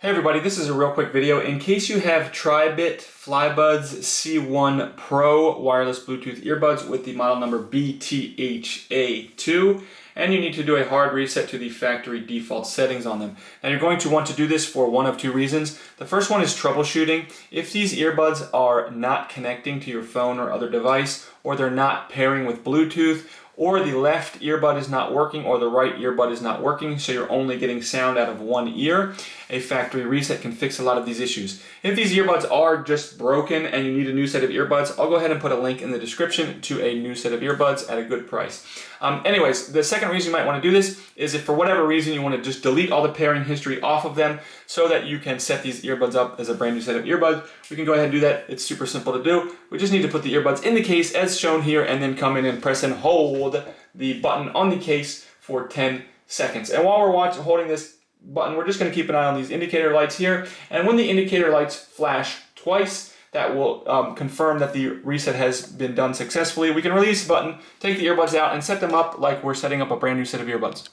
Hey everybody, this is a real quick video. In case you have TRIBIT FlyBuds C1 Pro wireless Bluetooth earbuds with the model number BTHA2, and you need to do a hard reset to the factory default settings on them. Now you're going to want to do this for one of two reasons. The first one is troubleshooting. If these earbuds are not connecting to your phone or other device, or they're not pairing with Bluetooth, or the left earbud is not working or the right earbud is not working, so you're only getting sound out of one ear, a factory reset can fix a lot of these issues. If these earbuds are just broken and you need a new set of earbuds, I'll go ahead and put a link in the description to a new set of earbuds at a good price. Anyways, the second reason you might want to do this is if for whatever reason you want to just delete all the pairing history off of them so that you can set these earbuds up as a brand new set of earbuds, we can go ahead and do that. It's super simple to do. We just need to put the earbuds in the case as shown here and then come in and press and hold the button on the case for 10 seconds. And while we're holding this button, we're just going to keep an eye on these indicator lights here. And when the indicator lights flash twice, that will confirm that the reset has been done successfully. We can release the button, take the earbuds out, and set them up like we're setting up a brand new set of earbuds.